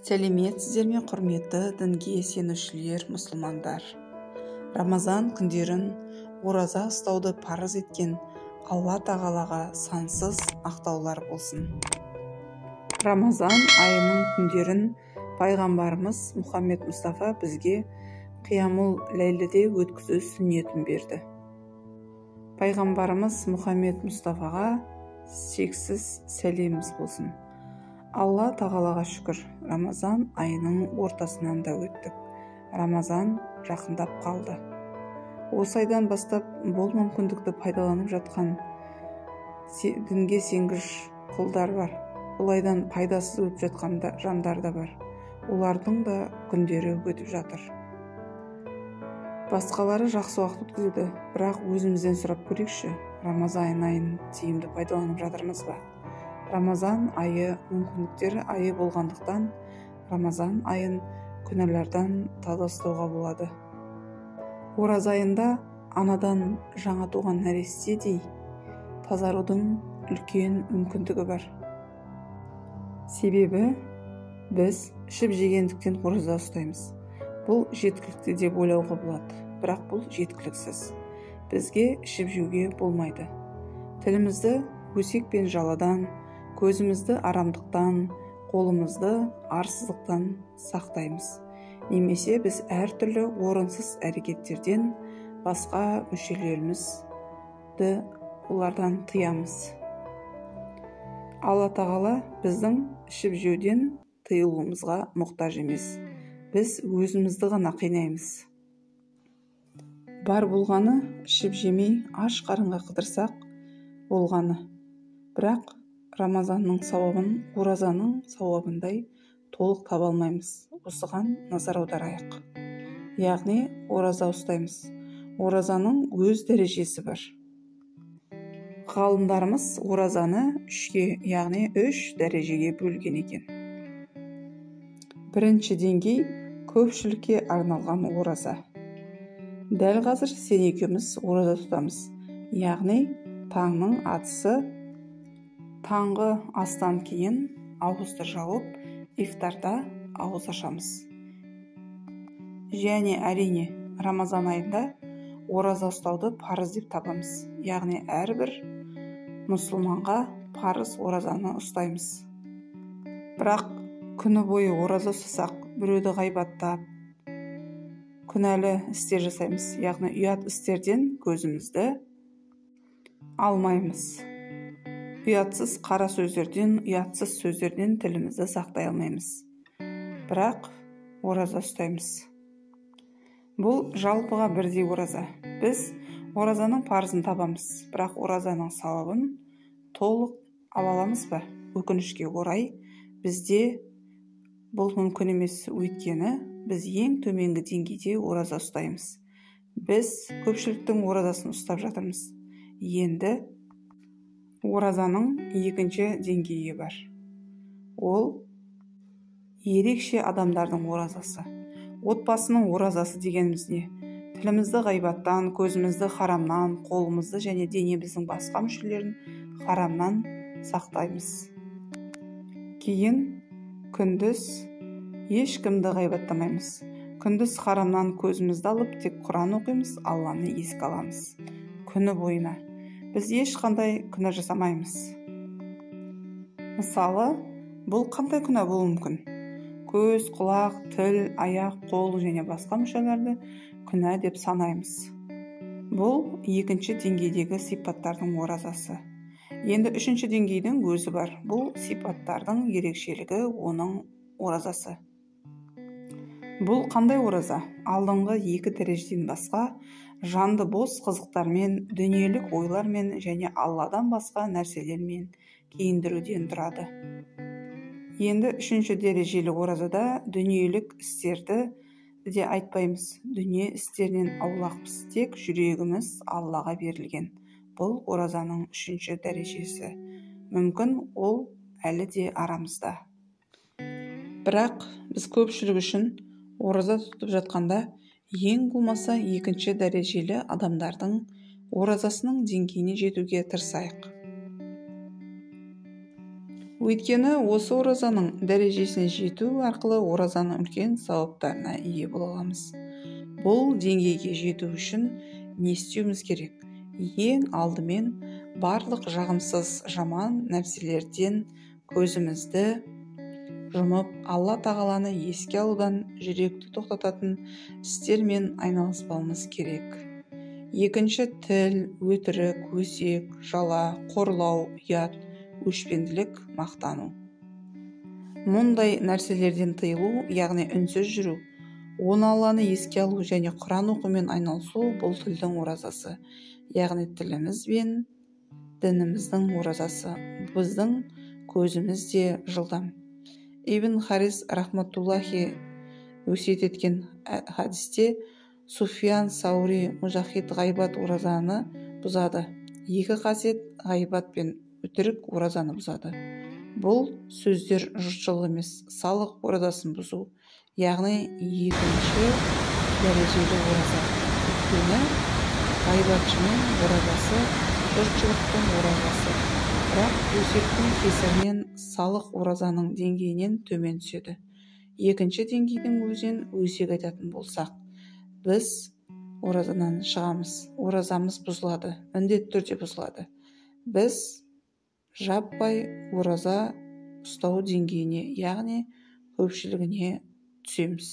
Сәлеметсіздер ме, құрметті дінге сенушілер, мұсылмандар. Рамазан күндерін ораза ұстауды парыз еткен Алла тағалаға сансыз ақтаулар болсын. Рамазан айының күндерін пайғамбарымыз Мұхаммед Мұстафа бізге қиямул ләйліде өткізу сүннетін берді. Пайғамбарымыз Мұхаммед Мұстафаға шексіз сәлеміміз болсын. Алла тағалаға шүкір, Рамазан айының ортасынан да өттік. Рамазан жақындап қалды. Осы айдан бастап бұл мүмкіндікті пайдаланып жатқан дінге сенгіш құлдар бар. Бұл айдан пайдасыз өтіп жатқан жандар да бар. Олардың да күндері өтіп жатыр. Басқалары жақсы уақыт өткізеді, бірақ өзімізден сұрап көрейікші, Рамазан айын тиімді пайдаланып жатырмыз ба? Рамазан айы мүмкіндіктер айы болғандықтан, Рамазан айын күнәлардан таза ұстауға болады. Ораза айында анадан жаңа туған нәрестедей тазарудың үлкен мүмкіндігі бар. Себебі біз ішіп жегендіктен ораза ұстаймыз. Бұл жеткілікті деп ойлауға болады, бірақ бұл жеткіліксіз. Бізге ішіп жеуге болмайды. Тілімізді өсек пен жаладан, көзімізді арамдықтан, қолымызды арсыздықтан сақтаймыз. Немесе біз әртүрлі орынсыз әрекеттерден басқа мүшелерімізді олардан тыямыз. Алла тағала біздің ішіп жеуден тыйылуымызға мұқтаж емес. Біз өзімізді ғана қинаймыз. Бар болғаны ішіп жемей аш қарынға қыдырсақ болғаны. Бірақ Рамазанның сауабын оразаның сауабындай толық таба алмаймыз. Осыған назар аударайық. Яғни ораза ұстаймыз. Оразаның өз дәрежесі бар. Ғалымдарымыз оразаны үшке, яғни 3 дәрежеге бөлген екен. Бірінші деңгей көпшілікке арналған ораза. Дәл қазір сен екеуміз ораза тұтамыз. Яғни таңның атысы, таңғы астан кейін ауызды жауып, ифтарда ауыз ашамыз. Және әрине Рамазан айында ораза ұстауды парыз деп табамыз. Яғни әрбір мұсылманға парыз оразаны ұстаймыз. Бірақ күні бойы ораза ұстасақ, біреуді ғайбаттап, күнәлі істер жасаймыз. Яғни ұят істерден көзімізді алмаймыз. Ұятсыз қара сөздерден, ұятсыз сөздерден тілімізді сақтай алмаймыз. Бірақ ораза ұстаймыз. Бұл жалпыға бірдей ораза. Біз оразаның парызын табамыз, бірақ оразаның сауабын толық ала аламыз ба? Өкінішке орай, бізде бұл мүмкін емес, өйткені біз ең төменгі деңгейде ораза ұстаймыз. Біз көпшіліктің оразасын ұстап жатырмыз. Енді оразаның екінші деңгейі бар. Ол ерекше адамдардың оразасы. Отбасының оразасы дегеніміз не? Тілімізді ғайбаттан, көзімізді харамнан, қолымызды және денеміздің басқа мүшелерін харамнан сақтаймыз. Кейін күндіз ешкімді ғайбаттамаймыз. Күндіз харамнан көзімізді алып, тек Құран оқимыз, Алланы еске аламыз. Күні бойына біз ешқандай күнә жасамаймыз. Мысалы, бұл қандай күнә болуы мүмкін? Көз, құлақ, тіл, аяқ, қол және басқа мүшелерді күнә деп санаймыз. Бұл екінші деңгейдегі сипаттардың оразасы. Енді үшінші деңгейдің өзі бар. Бұл сипаттардың ерекшелігі оның оразасы. Бұл қандай ораза? Алдыңғы 2 дәрежеден басқа жанды бос қызықтармен, дүниелік ойлармен және Алладан басқа нәрселермен киіндіруден тұрады. Енді 3 дәрежелі оразада дүниелік істерді де айтпаймыз. Дүние істерінен аулақпыз, тек жүрегіміз Аллаға берілген. Бұл оразаның 3 дәрежесі. Мүмкін ол әлі де арамызда. Бірақ біз көпшілік үшін ораза тұтып жатқанда ең болмаса 2 дәрежелі адамдардың оразасының деңгейіне жетуге тырысайық. Өйткені осы оразаның дәрежесіне жету арқылы оразаның үлкен сауаптарына ие бола аламыз. Бұл деңгейге жету үшін не істеуіміз керек? Ең алдымен барлық жағымсыз жаман нәрселерден көзімізді жұмып, Алла тағаланы еске алудан жүректі тоқтататын істермен айналыспауымыз керек. Екінші, тіл, өтірік, өсек, жала, қорлау, ұят, өшпенділік, мақтану. Мұндай нәрселерден тыйылу, яғни үнсіз жүру, оны Алланы еске алу және Құран оқумен айналысу бұл тілдің оразасы, яғни тіліміз бен дініміздің оразасы. Біздің көзіміз де жылдам. Ибн Харис рахматуллахи өсиет еткен хадисте Суфиян Саури Мужахид ғайбат оразаны бұзады. Екі қасиет ғайбат пен өтірік оразаны бұзады. Бұл сөздер жұртшылық емес, салық оразасын бұзу, яғни екінші дәрежелі ораза. Өйткені ғайбатшының оразасы жұртшылықтың оразасы. Бірақ өсектің кесірінен салық оразаның деңгейінен төмен түседі. Екінші деңгейдің өзінен өсек айтатын болсақ, біз оразадан шығамыз, оразамыз бұзылады, міндетті түрде бұзылады. Біз жаппай ораза ұстау деңгейіне, яғни көпшілігіне түсеміз.